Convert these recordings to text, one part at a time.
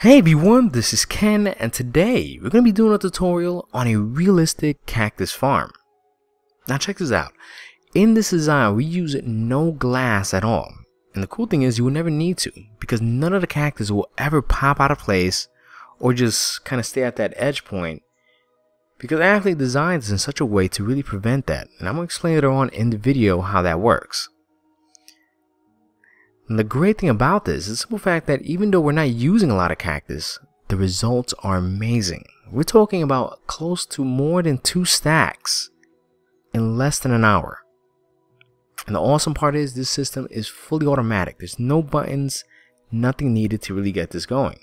Hey everyone, this is Ken, and today we're going to be doing a tutorial on a realistic cactus farm. Now check this out. In this design we use no glass at all, and the cool thing is you will never need to, because none of the cactus will ever pop out of place or just kind of stay at that edge point, because I actually designed this in such a way to really prevent that, and I'm going to explain later on in the video how that works. And the great thing about this is the simple fact that even though we're not using a lot of cactus, the results are amazing. We're talking about close to more than 2 stacks in less than an hour. And the awesome part is this system is fully automatic. There's no buttons, nothing needed to really get this going.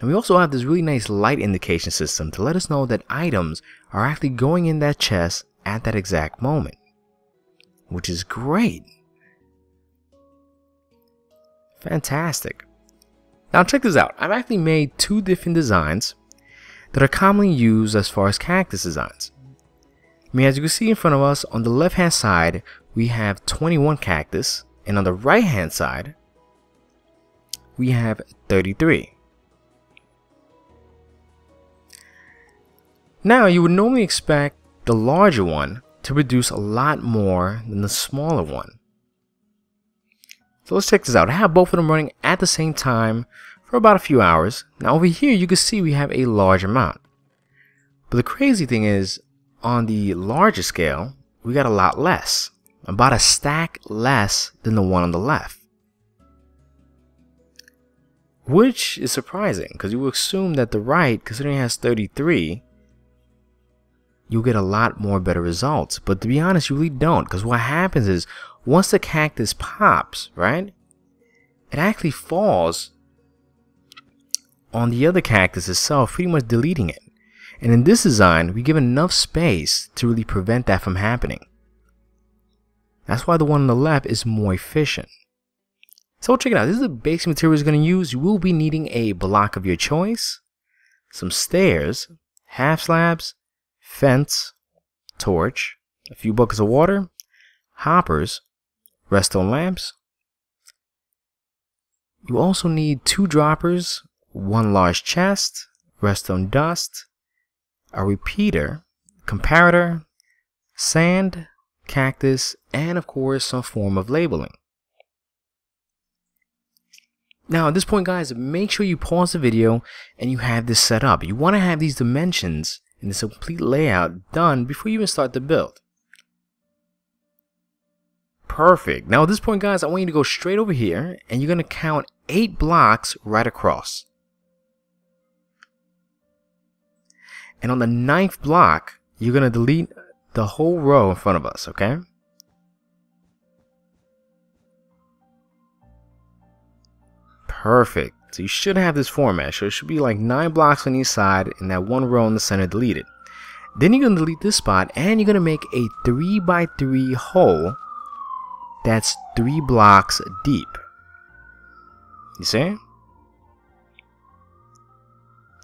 And we also have this really nice light indication system to let us know that items are actually going in that chest at that exact moment, which is great. Fantastic. Now check this out. I've actually made 2 different designs that are commonly used as far as cactus designs. I mean, as you can see in front of us, on the left hand side we have 21 cactus, and on the right hand side we have 33. Now you would normally expect the larger one to produce a lot more than the smaller one. So let's check this out. I have both of them running at the same time for about a few hours. Now over here you can see we have a large amount. But the crazy thing is, on the larger scale, we got a lot less. About a stack less than the one on the left. Which is surprising, because you would assume that the right, considering it has 33, you'll get a lot more better results. But to be honest, you really don't, because what happens is, once the cactus pops, right, it actually falls on the other cactus itself, pretty much deleting it. And in this design, we give enough space to really prevent that from happening. That's why the one on the left is more efficient. So check it out. This is the basic materials we're going to use. You will be needing a block of your choice, some stairs, half slabs, fence, torch, a few buckets of water, hoppers, redstone lamps. You also need 2 droppers, 1 large chest, redstone dust, a repeater, comparator, sand, cactus, and of course some form of labeling. Now at this point guys, make sure you pause the video and you have this set up. You want to have these dimensions and this complete layout done before you even start the build. Perfect. Now at this point guys, I want you to go straight over here and you're going to count 8 blocks right across. And on the 9th block, you're going to delete the whole row in front of us, okay? Perfect. So you should have this format. So it should be like 9 blocks on each side and that 1 row in the center deleted. Then you're going to delete this spot and you're going to make a 3x3 hole that's 3 blocks deep. You see?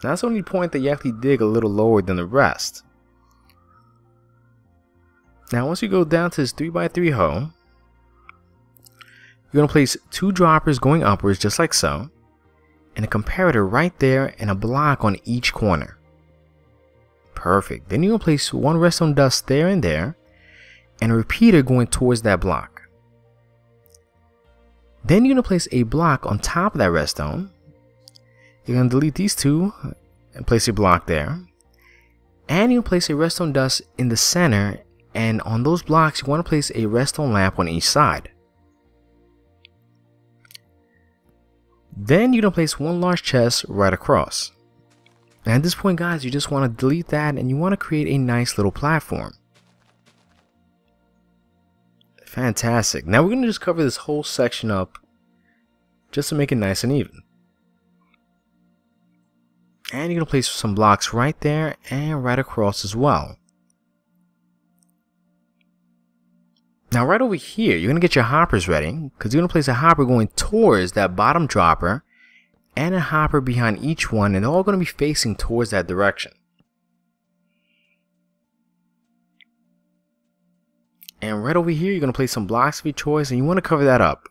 That's the only point that you actually dig a little lower than the rest. Now once you go down to this 3x3 hole, you're going to place 2 droppers going upwards just like so, and a comparator right there and a block on each corner. Perfect. Then you're going to place 1 redstone dust there and there, and a repeater going towards that block. Then you're going to place a block on top of that redstone. You're going to delete these 2 and place a block there. And you'll place a redstone dust in the center, and on those blocks you want to place a redstone lamp on each side. Then you're going to place 1 large chest right across. And at this point guys, you just want to delete that and you want to create a nice little platform. Fantastic. Now we're going to just cover this whole section up just to make it nice and even. And you're going to place some blocks right there and right across as well. Now right over here, you're going to get your hoppers ready, because you're going to place a hopper going towards that bottom dropper and a hopper behind each one, and they're all going to be facing towards that direction. And right over here, you're going to place some blocks of your choice, and you want to cover that up.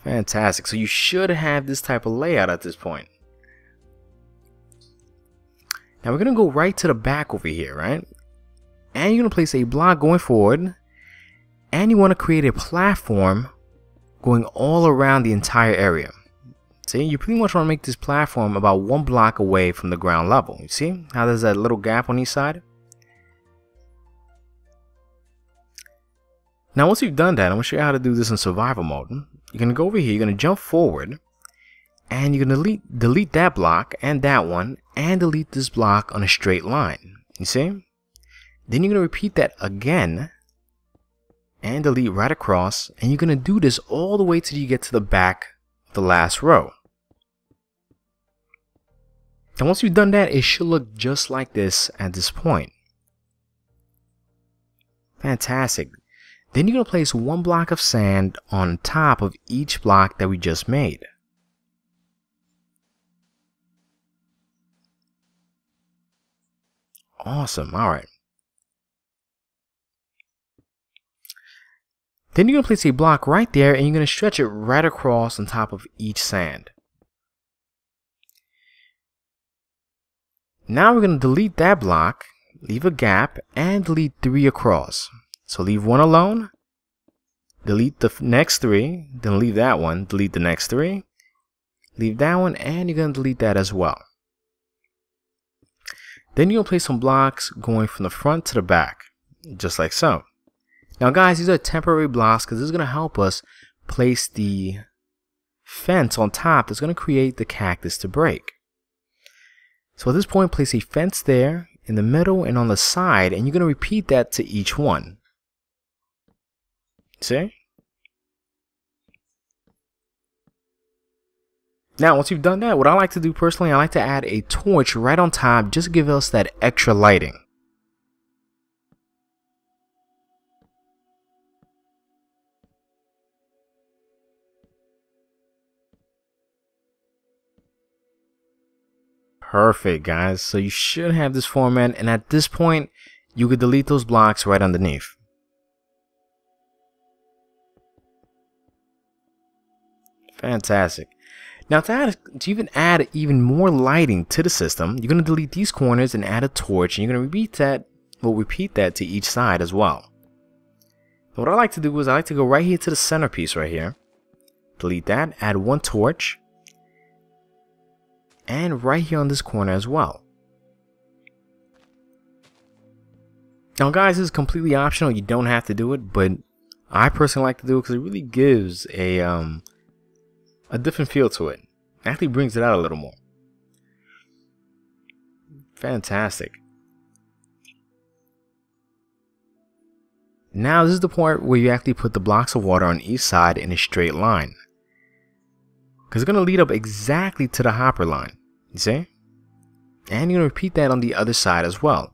Fantastic. So you should have this type of layout at this point. Now we're going to go right to the back over here, right? And you're going to place a block going forward. And you want to create a platform going all around the entire area. See, you pretty much want to make this platform about 1 block away from the ground level. You see how there's that little gap on each side? Now once you've done that, I'm going to show you how to do this in survival mode. You're going to go over here, you're going to jump forward, and you're going to delete that block and that one, and delete this block on a straight line. You see? Then you're going to repeat that again, and delete right across, and you're going to do this all the way till you get to the back of the last row. And once you've done that, it should look just like this at this point. Fantastic. Then you're going to place 1 block of sand on top of each block that we just made. Awesome. Alright. Then you're going to place a block right there and you're going to stretch it right across on top of each sand. Now we're going to delete that block, leave a gap, and delete 3 across. So leave 1 alone, delete the next 3, then leave that one, delete the next 3, leave that one, and you're going to delete that as well. Then you're going to place some blocks going from the front to the back, just like so. Now guys, these are temporary blocks because this is going to help us place the fence on top that's going to create the cactus to break. So at this point, place a fence there, in the middle, and on the side, and you're going to repeat that to each one. See? Now, once you've done that, what I like to do personally, I like to add a torch right on top just to give us that extra lighting. Perfect, guys. So you should have this format, and at this point, you could delete those blocks right underneath. Fantastic. Now to even add even more lighting to the system, you're going to delete these corners and add a torch, and you're going to repeat that to each side as well. What I like to do is I like to go right here to the centerpiece right here, delete that, add 1 torch, and right here on this corner as well. Now guys, this is completely optional, you don't have to do it, but I personally like to do it because it really gives a different feel to it. It actually brings it out a little more. Fantastic. Now this is the part where you actually put the blocks of water on each side in a straight line, because it's going to lead up exactly to the hopper line, you see? And you're going to repeat that on the other side as well.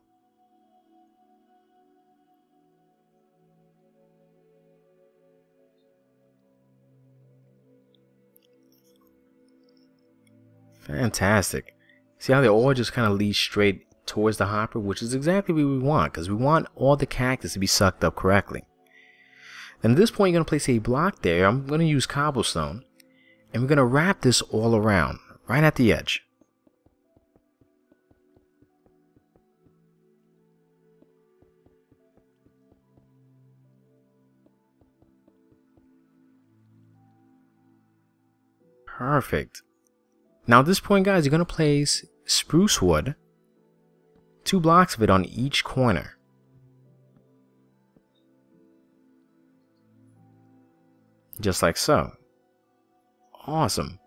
Fantastic. See how they all just kind of lead straight towards the hopper, which is exactly what we want, because we want all the cactus to be sucked up correctly. And at this point, you're going to place a block there. I'm going to use cobblestone, and we're going to wrap this all around, right at the edge. Perfect. Now at this point, guys, you're going to place spruce wood, 2 blocks of it on each corner. Just like so. Awesome.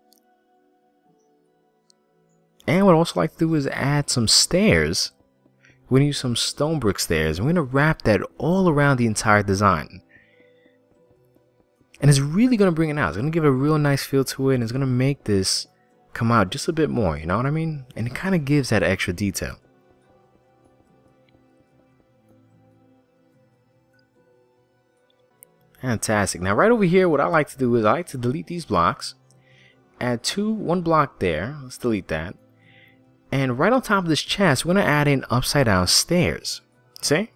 And what I also like to do is add some stairs. We're going to use some stone brick stairs, and we're going to wrap that all around the entire design. And it's really going to bring it out. It's going to give a real nice feel to it, and it's going to make this come out just a bit more, you know what I mean? And it kind of gives that extra detail. Fantastic. Now right over here, what I like to do is I like to delete these blocks, add 1 block there, let's delete that, and right on top of this chest we're going to add in upside down stairs. See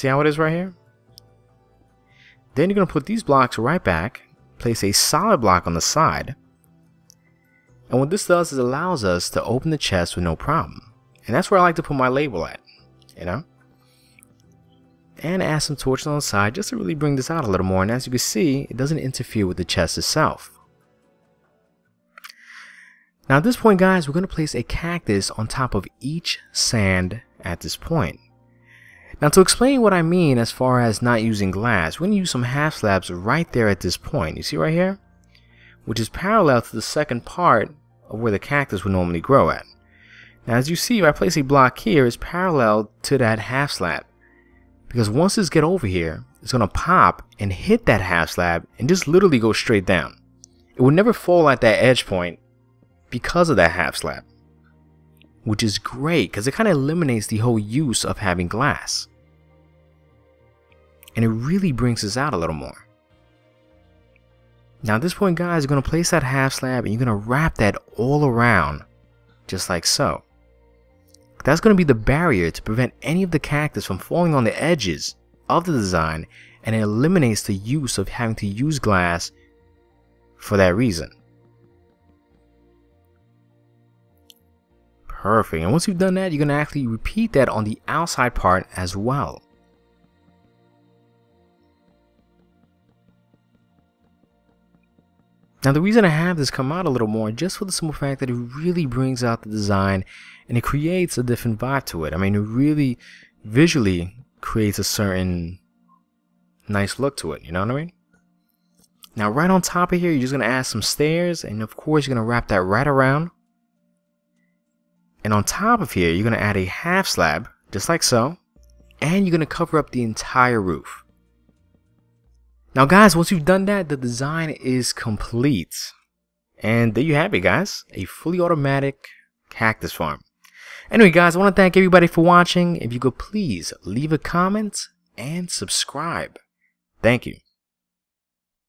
how it is right here? Then you're going to put these blocks right back, place a solid block on the side. And what this does is allows us to open the chest with no problem. And that's where I like to put my label at, you know. And add some torches on the side just to really bring this out a little more. And as you can see, it doesn't interfere with the chest itself. Now at this point, guys, we're going to place a cactus on top of each sand at this point. Now to explain what I mean as far as not using glass, we're going to use some half slabs right there at this point. You see right here? Which is parallel to the second part of where the cactus would normally grow at. Now as you see, if I place a block here, it's parallel to that half slab. Because once this get over here, it's going to pop and hit that half slab and just literally go straight down. It would never fall at that edge point because of that half slab. Which is great because it kind of eliminates the whole use of having glass. And it really brings this out a little more. Now at this point, guys, you're going to place that half slab and you're going to wrap that all around just like so. That's going to be the barrier to prevent any of the cactus from falling on the edges of the design, and it eliminates the use of having to use glass for that reason. Perfect. And once you've done that, you're going to actually repeat that on the outside part as well. Now the reason I have this come out a little more just for the simple fact that it really brings out the design and it creates a different vibe to it. I mean, it really visually creates a certain nice look to it, you know what I mean? Now right on top of here, you're just going to add some stairs, and of course you're going to wrap that right around. And on top of here, you're going to add a half slab, just like so, and you're going to cover up the entire roof. Now guys, once you've done that, the design is complete. And there you have it, guys. A fully automatic cactus farm. Anyway, guys, I want to thank everybody for watching. If you could please leave a comment and subscribe. Thank you.